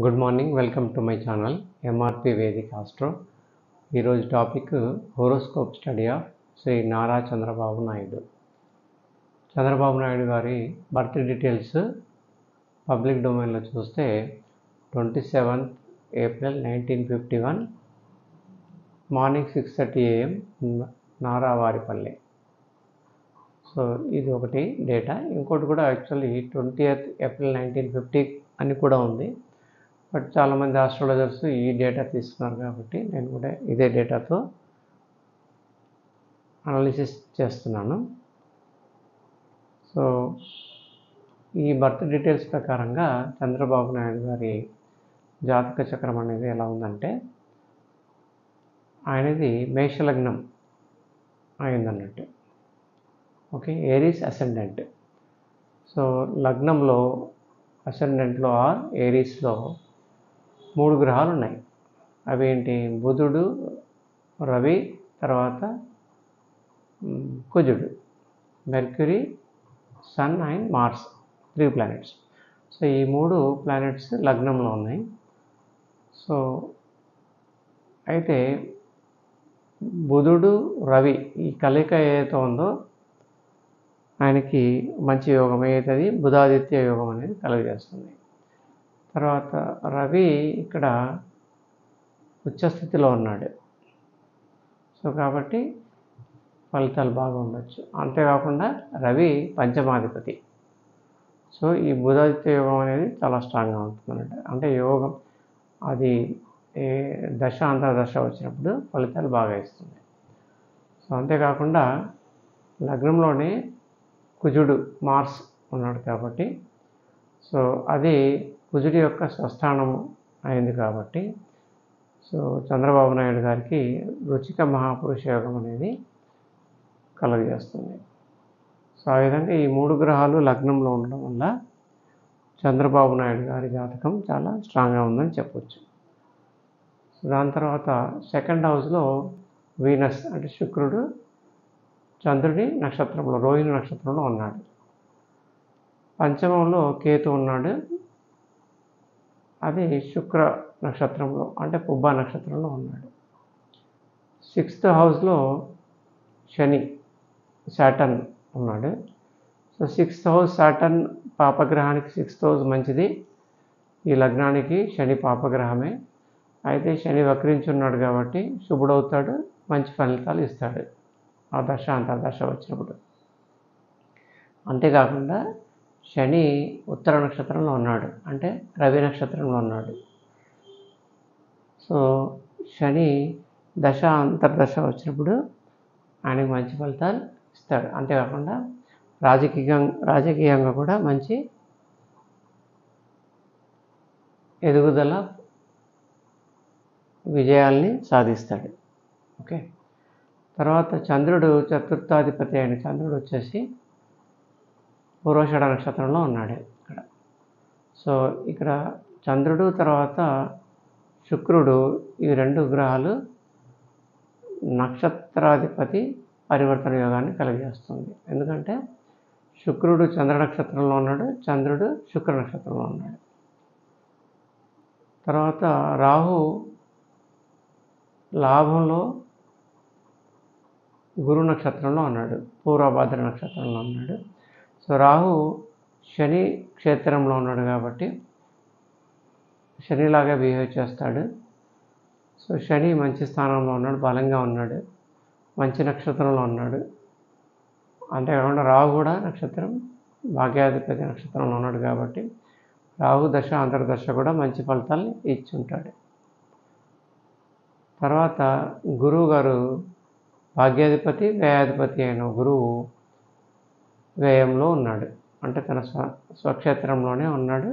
Good morning, welcome to my channel MRP Vedic astro. ఈరోజు topic horoscope study of Shri Nara Chandrababu Naidu. Chandrababu Naidu గారి birth details public డొమైన్లో చూస్తే 27th April 1951 morning 6:30 AM Naravaripalle. So ఇది ఒకటి data. ఇంకోటి కూడా యాక్చువల్లీ 20th April 1950 అని కూడా ఉంది. బట్ చాలామంది ఆస్ట్రాలజర్స్ ఈ డేటా తీసుకున్నారు కాబట్టి నేను కూడా ఇదే డేటాతో అనాలిసిస్ చేస్తున్నాను. సో ఈ బర్త్ డీటెయిల్స్ ప్రకారంగా చంద్రబాబు నాయుడు గారి జాతక చక్రం అనేది ఎలా ఉందంటే, ఆయనది మేషలగ్నం అయిందన్నట్టు. Okay, Aries ascendant. సో లగ్నంలో అసెండెంట్లో ఆర్ ఏరీస్లో 3 గ్రహాలు ఉన్నాయి. అవి ఏంటి? బుధుడు, రవి, తర్వాత కుజుడు, Mercury, sun and Mars, 3 planets. So ఈ 3 ప్లానెట్స్ లగ్నంలో ఉన్నాయి. సో అయితే బుధుడు, రవి ఈ కలయిక ఏదైతే ఉందో ఆయనకి మంచి యోగం అవుతుంది, బుధాదిత్య యోగం అనేది కలుగజేస్తుంది. తర్వాత రవి ఇక్కడ ఉచ్చస్థితిలో ఉన్నాడు. సో కాబట్టి ఫలితాలు బాగా ఉండొచ్చు. అంతేకాకుండా రవి పంచమాధిపతి. సో ఈ బుధాదిత్య యోగం అనేది చాలా స్ట్రాంగ్గా ఉంటుంది అన్నట్టు. అంటే యోగం అది ఏ దశ అంతర్దశ వచ్చినప్పుడు ఫలితాలు బాగా ఇస్తుంది. సో అంతేకాకుండా లగ్నంలోనే కుజుడు, మార్స్ ఉన్నాడు కాబట్టి, సో అది కుజుడి యొక్క స్వస్థానము అయింది కాబట్టి, సో చంద్రబాబు నాయుడు గారికి రుచిక మహాపురుష యోగం అనేది కలుగజేస్తుంది. సో ఆ విధంగా ఈ 3 గ్రహాలు లగ్నంలో ఉండడం వల్ల చంద్రబాబు నాయుడు గారి జాతకం చాలా స్ట్రాంగ్గా ఉందని చెప్పొచ్చు. సో దాని తర్వాత సెకండ్ హౌస్లో వీనస్ అంటే శుక్రుడు చంద్రుడి నక్షత్రంలో, రోహిణి నక్షత్రంలో ఉన్నాడు. పంచమంలో కేతు ఉన్నాడు, అది శుక్ర నక్షత్రంలో అంటే పుబ్బ నక్షత్రంలో ఉన్నాడు. 6th హౌస్లో శని, సాటర్న్ ఉన్నాడు. సో 6th హౌస్ సాటర్న్ పాపగ్రహానికి 6th హౌస్ మంచిది. ఈ లగ్నానికి శని పాపగ్రహమే. అయితే శని వక్రించున్నాడు కాబట్టి శుభుడవుతాడు, మంచి ఫలితాలు ఇస్తాడు ఆ దశ అంతర్దశ వచ్చినప్పుడు. అంతేకాకుండా శని ఉత్తర నక్షత్రంలో ఉన్నాడు, అంటే రవి నక్షత్రంలో ఉన్నాడు. సో శని దశ అంతర్దశ వచ్చినప్పుడు ఆయనకు మంచి ఫలితాలు ఇస్తాడు. అంతేకాకుండా రాజకీయంగా కూడా మంచి ఎదుగుదల, విజయాల్ని సాధిస్తాడు. ఓకే, తర్వాత చంద్రుడు చతుర్థాధిపతి అయిన చంద్రుడు వచ్చేసి పూర్వాషాఢ నక్షత్రంలో ఉన్నాడు ఇక్కడ. సో ఇక్కడ చంద్రుడు తర్వాత శుక్రుడు ఈ 2 గ్రహాలు నక్షత్రాధిపతి పరివర్తన యోగాన్ని కలిగజేస్తుంది. ఎందుకంటే శుక్రుడు చంద్ర నక్షత్రంలో ఉన్నాడు, చంద్రుడు శుక్ర నక్షత్రంలో ఉన్నాడు. తర్వాత రాహు లాభంలో గురు నక్షత్రంలో ఉన్నాడు, పూర్వభాద్ర నక్షత్రంలో ఉన్నాడు. సో రాహు శని క్షేత్రంలో ఉన్నాడు కాబట్టి శనిలాగా బిహేవ్ చేస్తాడు. సో శని మంచి స్థానంలో ఉన్నాడు, బలంగా ఉన్నాడు, మంచి నక్షత్రంలో ఉన్నాడు. అంతేకాకుండా రాహు కూడా నక్షత్రం భాగ్యాధిపతి నక్షత్రంలో ఉన్నాడు కాబట్టి రాహు దశ అంతర్దశ కూడా మంచి ఫలితాలు ఇచ్చి ఉంటాడు. తర్వాత గురువు గారు భాగ్యాధిపతి, వ్యయాధిపతి అయిన గురువు వ్యయంలో ఉన్నాడు, అంటే తన స్వక్షేత్రంలోనే ఉన్నాడు,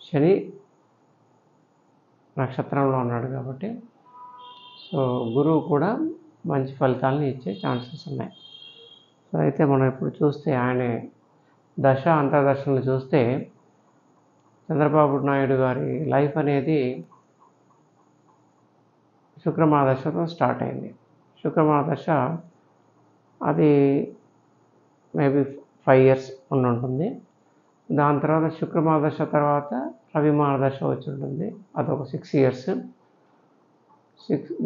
శని నక్షత్రంలో ఉన్నాడు కాబట్టి సో గురువు కూడా మంచి ఫలితాలను ఇచ్చే ఛాన్సెస్ ఉన్నాయి. సో అయితే మనం ఇప్పుడు చూస్తే ఆయన దశ అంతర్దశలను చూస్తే చంద్రబాబు నాయుడు గారి లైఫ్ అనేది శుక్రమహాదశతో స్టార్ట్ అయింది. శుక్రమహాదశ అది మేబీ 5 years ఉంటుంది. దాని తర్వాత శుక్రమహాదశ తర్వాత రవి మహర్దశ వచ్చి ఉంటుంది, అదొక 6 ఇయర్స్.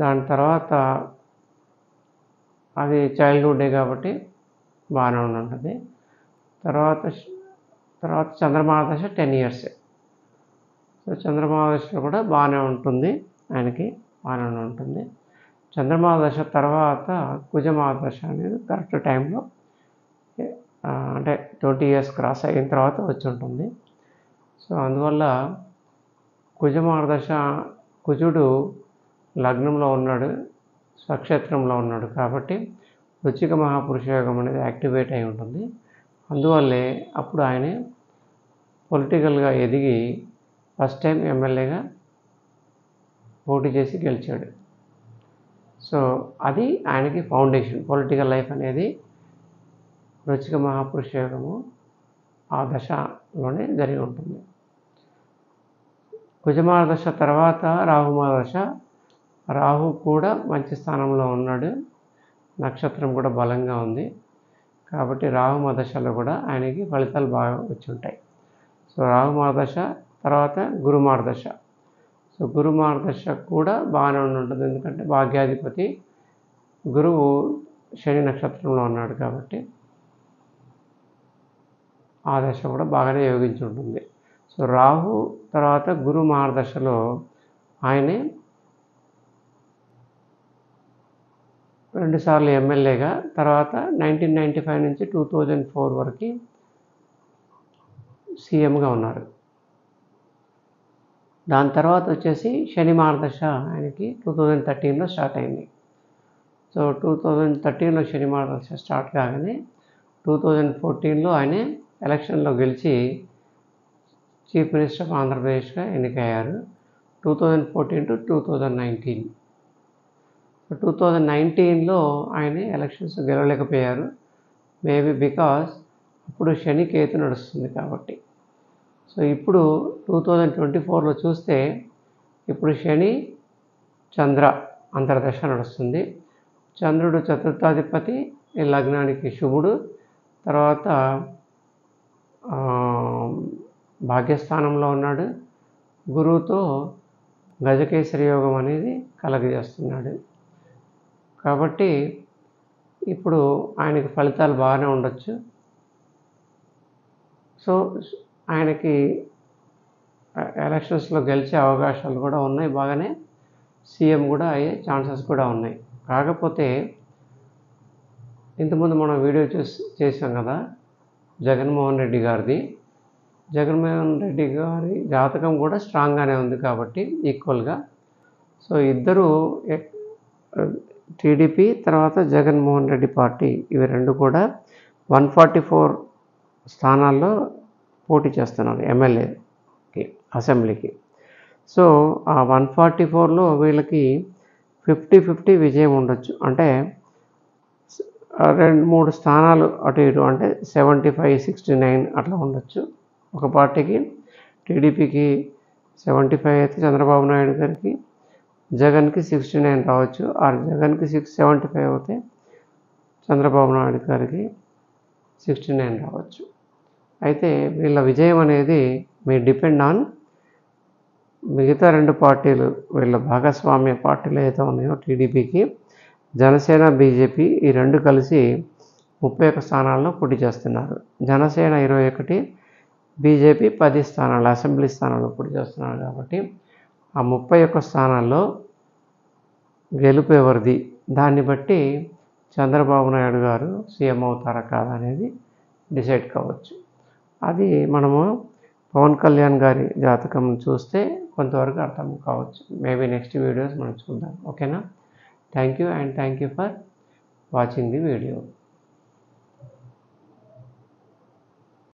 దాని తర్వాత అది చైల్డ్హుడ్డే కాబట్టి బాగానే ఉంటుంది. తర్వాత చంద్రమహర్దశ 10 ఇయర్సే. సో చంద్రమహర్దశలో కూడా బాగానే ఉంటుంది, ఆయనకి బాగానే ఉంటుంది. చంద్రమహర్దశ తర్వాత కుజమహర్దశ అనేది కరెక్ట్ టైంలో అంటే 20 ఇయర్స్ క్రాస్ అయిన తర్వాత వచ్చి ఉంటుంది. సో అందువల్ల కుజమహర్దశ, కుజుడు లగ్నంలో ఉన్నాడు, స్వక్షేత్రంలో ఉన్నాడు కాబట్టి వృశ్చిక మహాపురుష యోగం అనేది యాక్టివేట్ అయి ఉంటుంది. అందువల్లే అప్పుడు ఆయన పొలిటికల్గా ఎదిగి ఫస్ట్ టైం ఎమ్మెల్యేగా పోటీ చేసి గెలిచాడు. సో అది ఆయనకి ఫౌండేషన్. పొలిటికల్ లైఫ్ అనేది వృశ్చిక మహాపురుష యోగము ఆ దశలోనే జరిగి ఉంటుంది. కుజమహర్దశ తర్వాత రాహు మహర్దశ. రాహు కూడా మంచి స్థానంలో ఉన్నాడు, నక్షత్రం కూడా బలంగా ఉంది కాబట్టి రాహు మహర్దశలో కూడా ఆయనకి ఫలితాలు బాగా వచ్చి ఉంటాయి. సో రాహు మహర్దశ తర్వాత గురు మహర్దశ. సో గురు మహర్దశ కూడా బాగానే ఉంటుంది, ఎందుకంటే భాగ్యాధిపతి గురువు శని నక్షత్రంలో ఉన్నాడు కాబట్టి ఆ దశ కూడా బాగానే యోగించి ఉంటుంది. సో రాహు తర్వాత గురు మహర్దశలో ఆయనే 2 సార్లు ఎమ్మెల్యేగా, తర్వాత 1995 నుంచి 2004 వరకు సీఎంగా ఉన్నారు. దాని తర్వాత వచ్చేసి శని మహర్దశ ఆయనకి 2013లో స్టార్ట్ అయింది. సో 2013లో శని మహర్దశ స్టార్ట్ కాగానే 2014లో ఆయన ఎలక్షన్లో గెలిచి చీఫ్ మినిస్టర్ ఆఫ్ ఆంధ్రప్రదేశ్గా ఎన్నికయ్యారు 2014 to 2019. 2019లో ఆయన ఎలక్షన్స్ గెలవలేకపోయారు, మేబీ బికాస్ అప్పుడు శని కేతు నడుస్తుంది కాబట్టి. సో ఇప్పుడు 2024లో చూస్తే ఇప్పుడు శని చంద్ర అంతర్దశ నడుస్తుంది. చంద్రుడు చతుర్థాధిపతి, ఈ లగ్నానికి శుభుడు, తర్వాత భాగ్యస్థానంలో ఉన్నాడు, గురువుతో గజకేసరి యోగం అనేది కలగజేస్తున్నాడు. కాబట్టి ఇప్పుడు ఆయనకి ఫలితాలు బాగానే ఉండొచ్చు. సో ఆయనకి ఎలక్షన్స్లో గెలిచే అవకాశాలు కూడా ఉన్నాయి, బాగానే సీఎం కూడా అయ్యే ఛాన్సెస్ కూడా ఉన్నాయి. కాకపోతే ఇంతకుముందు మనం వీడియో చేసాం కదా జగన్మోహన్ రెడ్డి గారిది. జగన్మోహన్ రెడ్డి గారి జాతకం కూడా స్ట్రాంగ్గానే ఉంది కాబట్టి ఈక్వల్గా. సో ఇద్దరు టీడీపీ తర్వాత జగన్మోహన్ రెడ్డి పార్టీ, ఇవి రెండు కూడా 144 స్థానాల్లో పోటీ చేస్తున్నారు ఎమ్మెల్యేకి, అసెంబ్లీకి. సో ఆ 144లో వీళ్ళకి 50-50 విజయం ఉండొచ్చు. అంటే 2-3 స్థానాలు అటు ఇటు, అంటే 75-69 అట్లా ఉండొచ్చు. ఒక పార్టీకి టీడీపీకి 75 అయితే చంద్రబాబు నాయుడు గారికి, జగన్కి 69 రావచ్చు. ఆ జగన్కి 75 అవుతే చంద్రబాబు నాయుడు గారికి 69 రావచ్చు. అయితే వీళ్ళ విజయం అనేది మీ డిపెండ్ ఆన్ మిగతా 2 పార్టీలు, వీళ్ళ భాగస్వామ్య పార్టీలు ఏదైతే ఉన్నాయో టీడీపీకి, జనసేన, బీజేపీ, ఈ 2 కలిసి 31 స్థానాల్లో పోటీ చేస్తున్నారు. జనసేన 21, బీజేపీ 10 స్థానాలు, అసెంబ్లీ స్థానాల్లో పోటీ చేస్తున్నారు. కాబట్టి ఆ 31 స్థానాల్లో గెలుపు ఎవరిది, దాన్ని బట్టి చంద్రబాబు నాయుడు గారు సీఎం అవుతారా కాదా అనేది డిసైడ్ కావచ్చు. అది మనము పవన్ కళ్యాణ్ గారి జాతకం చూస్తే కొంతవరకు అర్థం కావచ్చు. మేబీ నెక్స్ట్ వీడియోస్ మనం చూద్దాం. ఓకేనా? Thank you and thank you for watching the video.